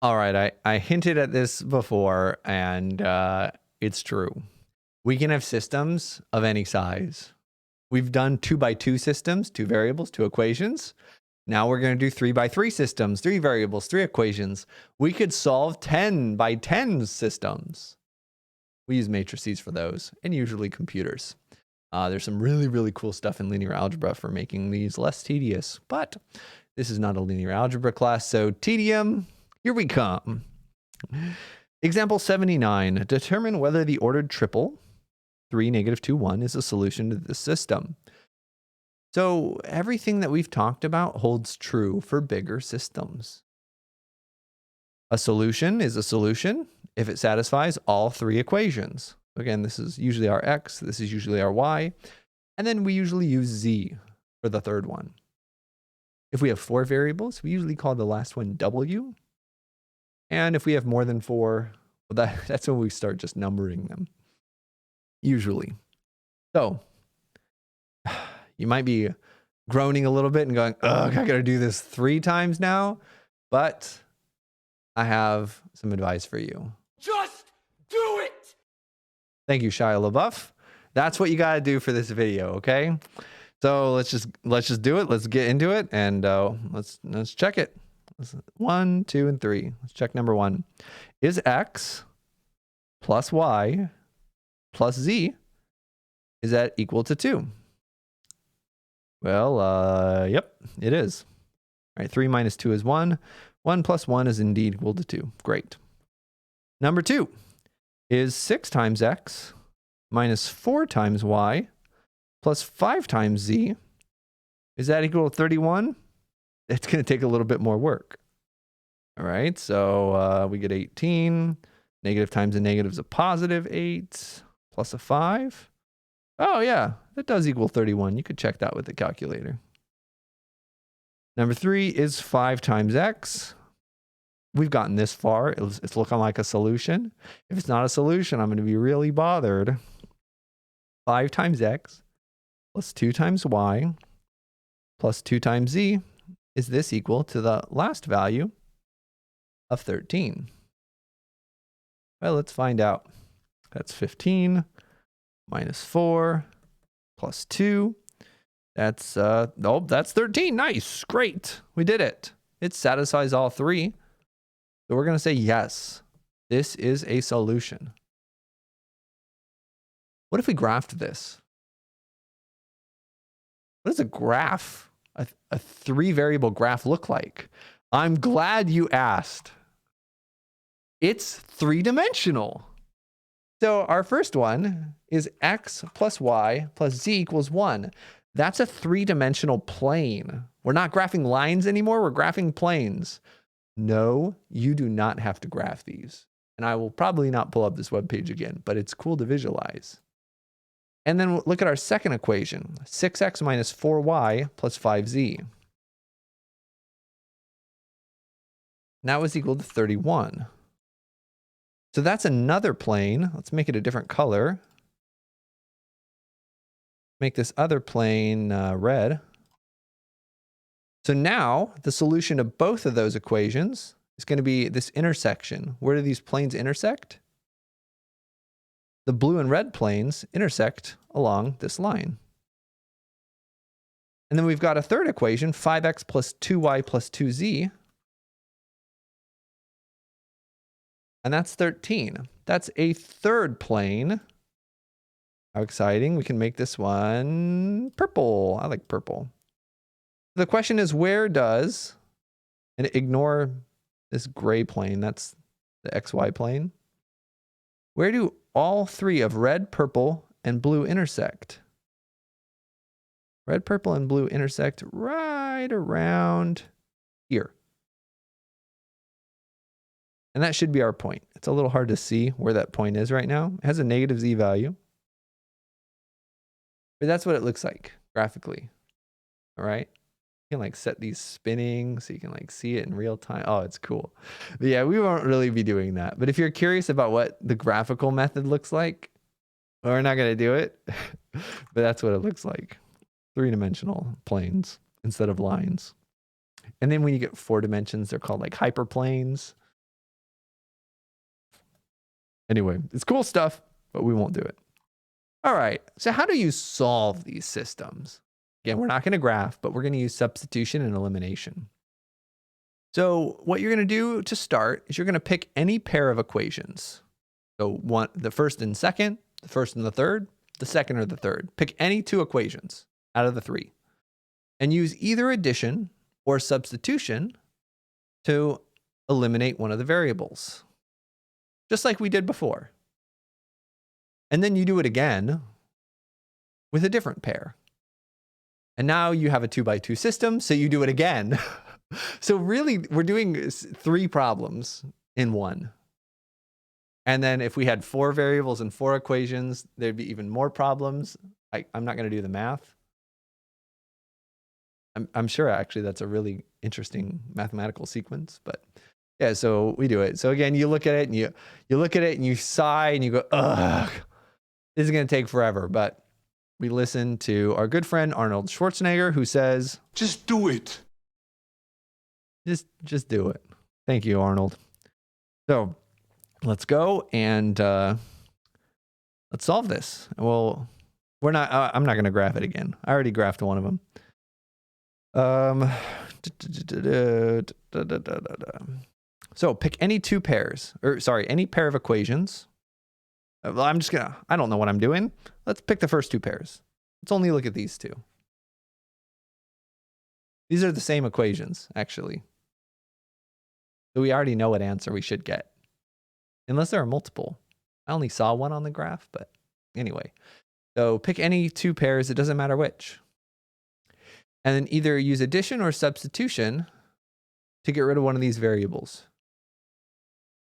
All right, I hinted at this before, and it's true. We can have systems of any size. We've done 2 by 2 systems, 2 variables, 2 equations. Now we're going to do 3 by 3 systems, 3 variables, 3 equations. We could solve 10 by 10 systems. We use matrices for those, and usually computers. There's some really, really cool stuff in linear algebra for making these less tedious, but this is not a linear algebra class, so tedium, here we come. Example 79, determine whether the ordered triple 3, negative 2, 1 is a solution to this system. So everything that we've talked about holds true for bigger systems. A solution is a solution if it satisfies all 3 equations. Again, this is usually our x, this is usually our y, and then we usually use z for the third one. If we have 4 variables, we usually call the last one w. And if we have more than 4, well, that's when we start just numbering them, usually. So you might be groaning a little bit and going, ugh, I gotta do this 3 times now, but I have some advice for you. Just do it! Thank you, Shia LaBeouf. That's what you gotta do for this video, okay? So let's just do it. Let's get into it, and let's check it. 1, 2, and 3. Let's check number 1. Is x plus y plus z, is that equal to 2? Well, yep, it is. All right, 3 minus 2 is 1. 1 plus 1 is indeed equal to 2. Great. Number 2. Is 6 times x minus 4 times y plus 5 times z, is that equal to 31? It's going to take a little bit more work. All right, so we get 18. Negative times a negative is a positive 8 plus a 5. Oh, yeah, that does equal 31. You could check that with the calculator. Number 3 is 5 times x. We've gotten this far. It's looking like a solution. If it's not a solution, I'm going to be really bothered. 5 times x plus 2 times y plus 2 times z, is this equal to the last value of 13? Well, let's find out. That's 15 minus 4 plus 2. That's, that's 13. Nice. Great. We did it. It satisfies all 3. So we're going to say yes. This is a solution. What if we graphed this? What does a graph, a 3-variable graph look like? I'm glad you asked. It's 3-dimensional. So our first one is x plus y plus z equals 1. That's a 3-dimensional plane. We're not graphing lines anymore. We're graphing planes. No, you do not have to graph these. And I will probably not pull up this webpage again, but it's cool to visualize. And then look at our second equation, 6x minus 4y plus 5z. Now is equal to 31. So that's another plane. Let's make it a different color. Make this other plane red. So now the solution of both of those equations is going to be this intersection. Where do these planes intersect? The blue and red planes intersect along this line. And then we've got a third equation, 5x plus 2y plus 2z. And that's 13. That's a third plane. How exciting. We can make this one purple. I like purple. The question is, where does, and ignore this gray plane, that's the XY plane. Where do all 3 of red, purple, and blue intersect? Red, purple, and blue intersect right around here. And that should be our point. It's a little hard to see where that point is right now. It has a negative z value. But that's what it looks like graphically. All right. You can like set these spinning so you can like see it in real time. Oh, it's cool. But yeah, we won't really be doing that. But if you're curious about what the graphical method looks like, we're not going to do it. But that's what it looks like. 3-dimensional planes instead of lines. And then when you get 4 dimensions, they're called like hyperplanes. Anyway, it's cool stuff, but we won't do it. All right, so how do you solve these systems? Again, we're not going to graph, but we're going to use substitution and elimination. So what you're going to do to start is you're going to pick any pair of equations. So the first and second, the first and the third, the second or the third. Pick any two equations out of the three and use either addition or substitution to eliminate one of the variables, just like we did before. And then you do it again with a different pair. And now you have a 2x2 system, so you do it again. So really, we're doing 3 problems in one. And then if we had 4 variables and 4 equations, there'd be even more problems. I'm not going to do the math. I'm sure actually that's a really interesting mathematical sequence, but yeah, so we do it. So again, you look at it and you look at it and you sigh and you go, ugh, this is going to take forever. But we listen to our good friend Arnold Schwarzenegger, who says, Just do it. Just do it. Thank you, Arnold. So let's go and let's solve this. Well, I'm not going to graph it again. I already graphed one of them. So pick any two pairs, or sorry, any pair of equations. Well, I don't know what I'm doing. Let's pick the first 2 pairs. Let's only look at these 2. These are the same equations, actually. So we already know what answer we should get. Unless there are multiple. I only saw one on the graph, but anyway. So pick any 2 pairs, it doesn't matter which. And then either use addition or substitution to get rid of one of these variables.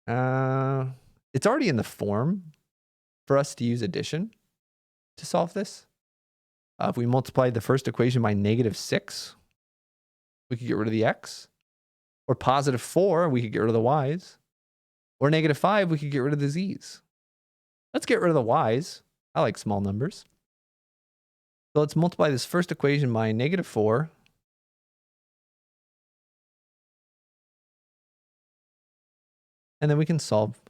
It's already in the form for us to use addition to solve this. If we multiplied the first equation by -6, we could get rid of the x. Or +4, we could get rid of the y's. Or -5, we could get rid of the z's. Let's get rid of the y's. I like small numbers. So let's multiply this first equation by -4. And then we can solve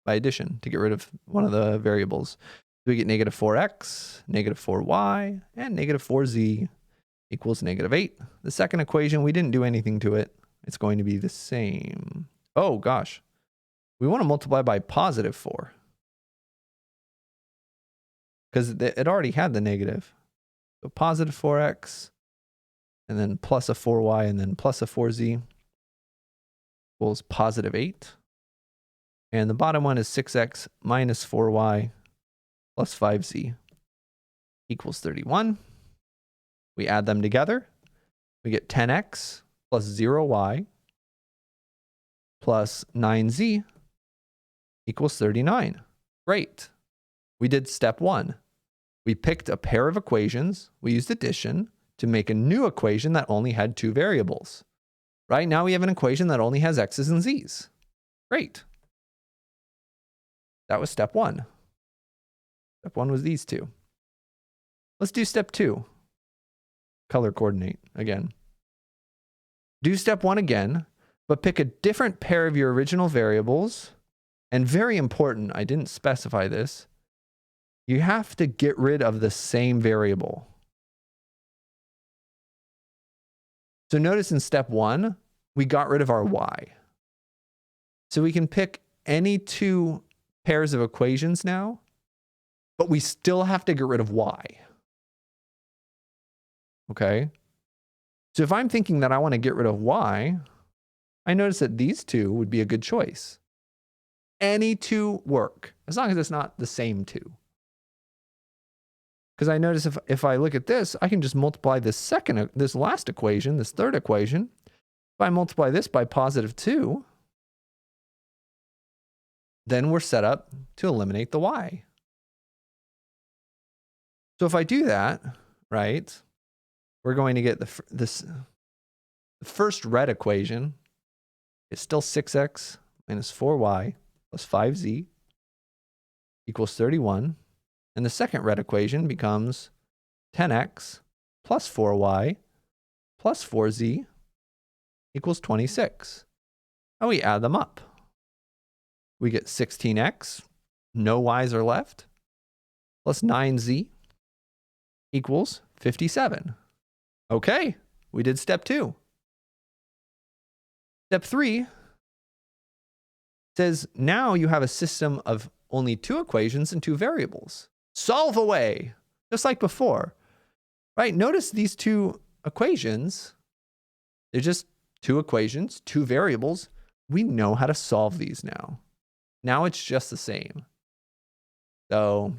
by addition to get rid of one of the variables. So we get -4x, -4y, and -4z equals -8. The second equation, we didn't do anything to it. It's going to be the same. Oh gosh, we want to multiply by +4. Because it already had the negative. So +4x, and then plus a 4y, and then plus a 4z equals +8. And the bottom one is 6x minus 4y plus 5z equals 31. We add them together. We get 10x plus 0y plus 9z equals 39. Great. We did step 1. We picked a pair of equations. We used addition to make a new equation that only had 2 variables. Right now we have an equation that only has x's and z's. Great. That was step 1. Step 1 was these 2. Let's do step 2. Color coordinate again. Do step 1 again, but pick a different pair of your original variables. And very important, I didn't specify this. You have to get rid of the same variable. So notice in step 1, we got rid of our y. So we can pick any 2 pairs of equations now, but we still have to get rid of y. Okay? So if I'm thinking that I want to get rid of y, I notice that these 2 would be a good choice. Any 2 work, as long as it's not the same 2. Because I notice if I look at this, I can just multiply this last equation, this third equation. If I multiply this by +2, then we're set up to eliminate the y. So if I do that, right, we're going to get the first red equation is still 6x minus 4y plus 5z equals 31. And the second red equation becomes 10x plus 4y plus 4z equals 26. And we add them up. we get 16x, no y's are left, plus 9z equals 57. Okay, we did step 2. Step 3 says now you have a system of only 2 equations and 2 variables. Solve away, just like before, right? Notice these 2 equations, they're just 2 equations, 2 variables. We know how to solve these now. Now it's just the same. So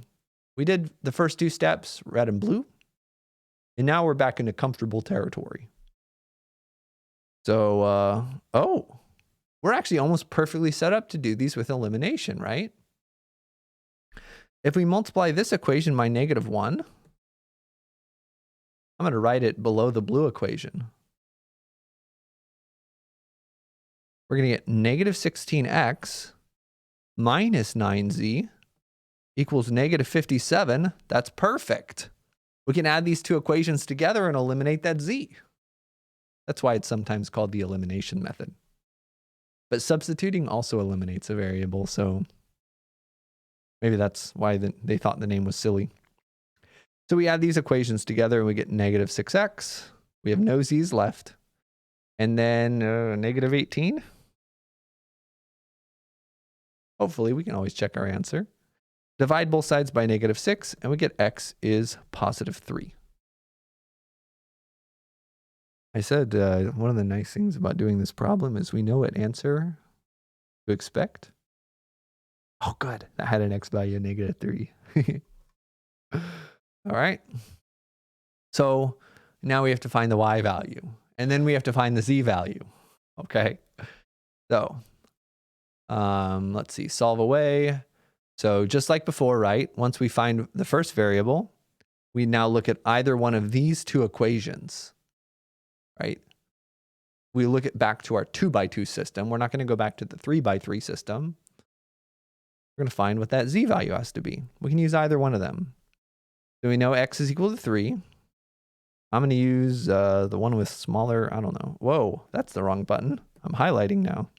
we did the first 2 steps, red and blue, and now we're back into comfortable territory. So, we're actually almost perfectly set up to do these with elimination, right? If we multiply this equation by -1, I'm going to write it below the blue equation. We're going to get -16x minus 9z equals -57. That's perfect. We can add these 2 equations together and eliminate that z. That's why it's sometimes called the elimination method. But substituting also eliminates a variable, so maybe that's why they thought the name was silly. So we add these equations together and we get -6x. We have no z's left. And then -18. Hopefully, we can always check our answer. Divide both sides by -6, and we get x is +3. I said one of the nice things about doing this problem is we know what answer to expect. Oh, good. That had an x value of -3. All right. So now we have to find the y value, and then we have to find the z value. Okay. So let's see, solve away. So just like before, right? Once we find the first variable, we now look at either one of these 2 equations, right? We look at back to our 2x2 system. We're not going to go back to the 3x3 system. We're going to find what that z value has to be. We can use either one of them. So we know x is equal to 3. I'm going to use the one with smaller, I don't know. Whoa, that's the wrong button. I'm highlighting now.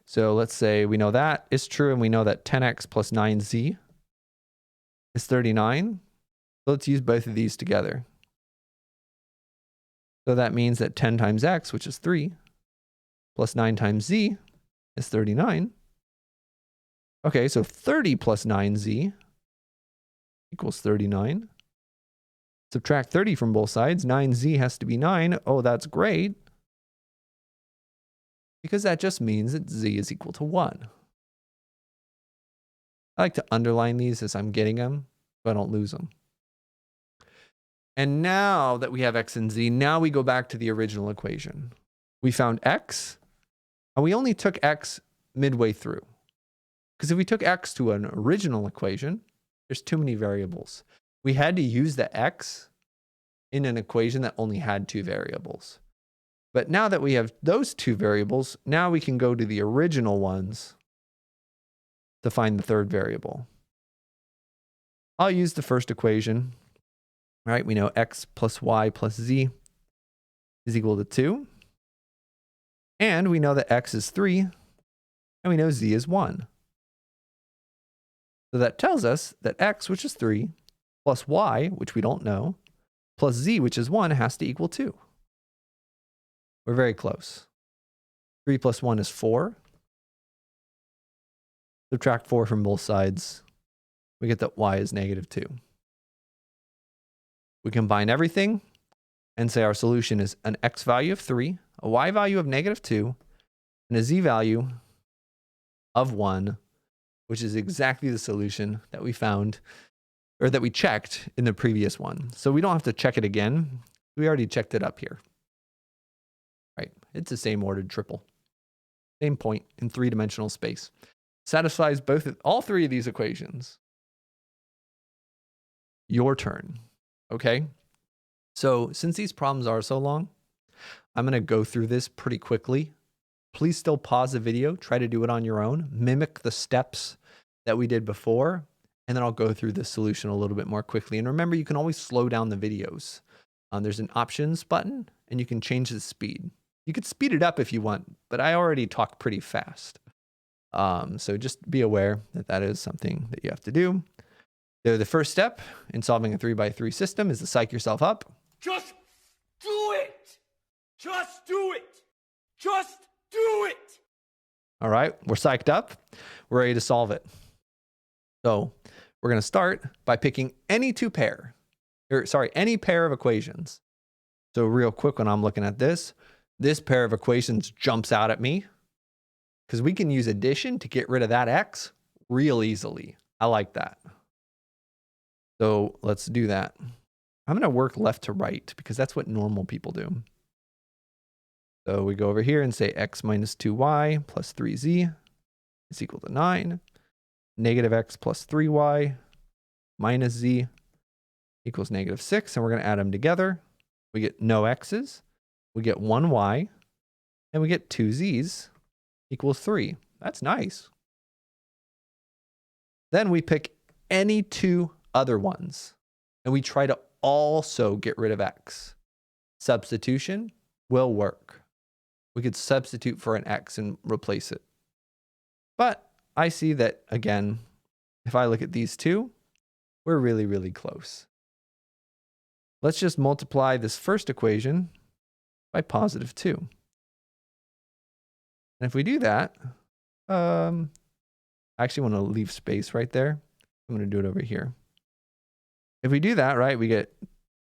So let's say we know that is true, and we know that 10x plus 9z is 39. So let's use both of these together. So that means that 10 times x, which is 3, plus 9 times z is 39. Okay, so 30 plus 9z equals 39. Subtract 30 from both sides. 9z has to be 9. Oh, that's great. Because that just means that z is equal to 1. I like to underline these as I'm getting them, so I don't lose them. And now that we have x and z, now we go back to the original equation. We found x, and we only took x midway through. Because if we took x to an original equation, there's too many variables. We had to use the x in an equation that only had 2 variables. But now that we have those 2 variables, now we can go to the original ones to find the third variable. I'll use the first equation. All right, we know x plus y plus z is equal to 2. And we know that x is 3, and we know z is 1. So that tells us that x, which is 3, plus y, which we don't know, plus z, which is 1, has to equal 2. We're very close. 3 plus 1 is 4. Subtract 4 from both sides. We get that y is -2. We combine everything and say our solution is an x value of 3, a y value of -2, and a z value of 1, which is exactly the solution that we found, or that we checked in the previous one. So we don't have to check it again. We already checked it up here. Right? It's the same ordered triple. Same point in 3-dimensional space. Satisfies all 3 of these equations. Your turn. Okay? So since these problems are so long, I'm going to go through this pretty quickly. Please still pause the video. Try to do it on your own. Mimic the steps that we did before. And then I'll go through the solution a little bit more quickly. And remember, you can always slow down the videos. There's an options button, and you can change the speed. You could speed it up if you want, but I already talk pretty fast. So just be aware that that is something that you have to do. So the first step in solving a 3x3 system is to psych yourself up. Just do it! Just do it! Just do it! All right, we're psyched up. We're ready to solve it. So we're going to start by picking any any pair of equations. So real quick, when I'm looking at this pair of equations jumps out at me because we can use addition to get rid of that x real easily. I like that. So let's do that. I'm going to work left to right because that's what normal people do. So we go over here and say x minus 2y plus 3z is equal to 9. Negative x plus 3y minus z equals negative 6. And we're going to add them together. We get no x's. We get 1y. And we get 2z's equals 3. That's nice. Then we pick any two other ones. And we try to also get rid of x. Substitution will work. We could substitute for an x and replace it. But I see that, again, if I look at these two, we're really, really close. Let's just multiply this first equation by positive 2. And if we do that, I actually want to leave space right there. I'm going to do it over here. If we do that, right, we get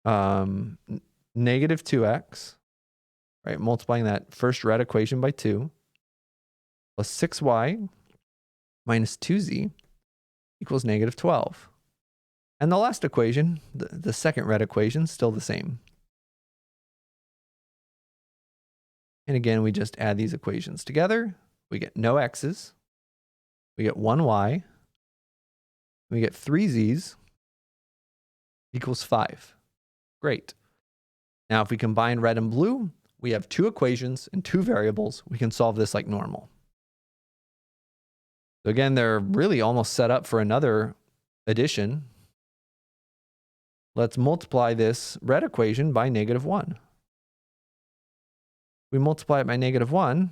negative 2x, right, multiplying that first red equation by 2, plus 6y minus 2z equals negative 12. And the last equation, the second red equation, still the same. And again, we just add these equations together. We get no x's. We get 1y. We get 3z's equals 5. Great. Now, if we combine red and blue, we have two equations and two variables. We can solve this like normal. So again, they're really almost set up for another addition. Let's multiply this red equation by negative 1. We multiply it by negative 1,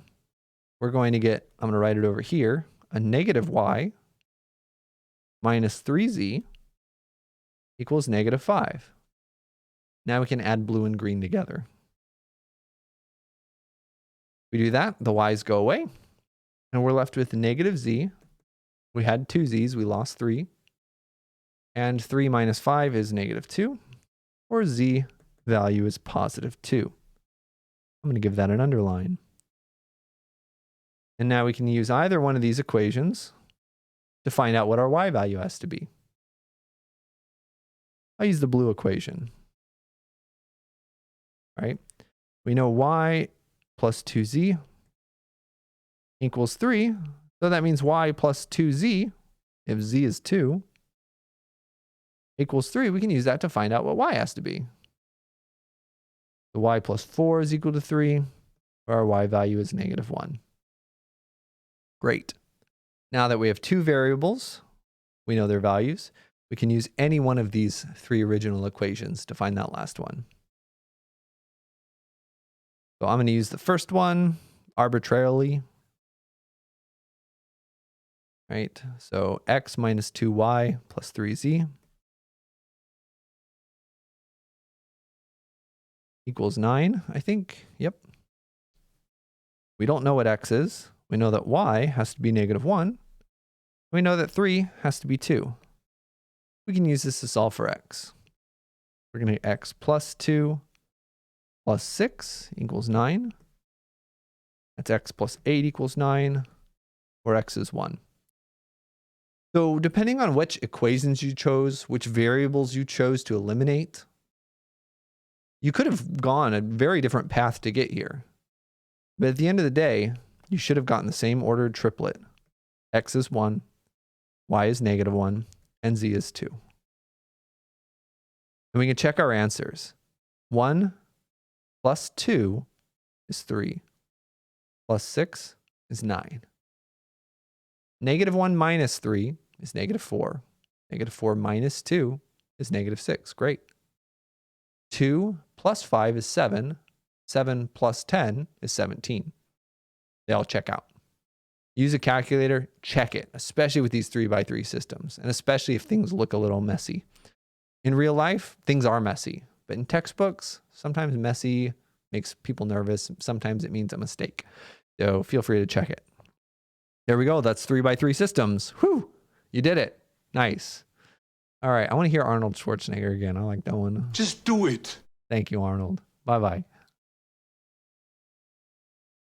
we're going to get, I'm going to write it over here, a negative y minus 3z equals negative 5. Now we can add blue and green together. We do that, the y's go away, and we're left with negative z. We had 2 z's, we lost 3. And 3 minus 5 is negative 2, or z value is positive 2. I'm going to give that an underline. And now we can use either one of these equations to find out what our y value has to be. I'll use the blue equation. Right? We know y plus 2z equals 3. So that means y plus 2z, if z is 2, equals 3. We can use that to find out what y has to be. The y plus 4 is equal to 3, where our y value is negative 1. Great. Now that we have two variables, we know their values, we can use any one of these three original equations to find that last one. So I'm going to use the first one arbitrarily. Right? So x minus 2y plus 3z equals 9, I think. Yep. We don't know what x is. We know that y has to be negative 1. We know that 3 has to be 2. We can use this to solve for x. We're going to get x plus 2 plus 6 equals 9. That's x plus 8 equals 9, where x is 1. So depending on which equations you chose, which variables you chose to eliminate, you could have gone a very different path to get here. But at the end of the day, you should have gotten the same ordered triplet. X is 1, y is negative 1, and z is 2. And we can check our answers. 1 plus 2 is 3, plus 6 is 9. Negative 1 minus 3 is negative 4. Negative 4 minus 2 is negative 6. Great. 2 plus 5 is 7. 7 plus 10 is 17. They all check out. Use a calculator, check it, especially with these 3x3 systems, and especially if things look a little messy. In real life, things are messy, but in textbooks, sometimes messy makes people nervous. Sometimes it means a mistake. So feel free to check it. There we go. That's 3x3 systems. Whew, you did it. Nice. All right, I want to hear Arnold Schwarzenegger again. I like that one. Just do it. Thank you, Arnold. Bye-bye.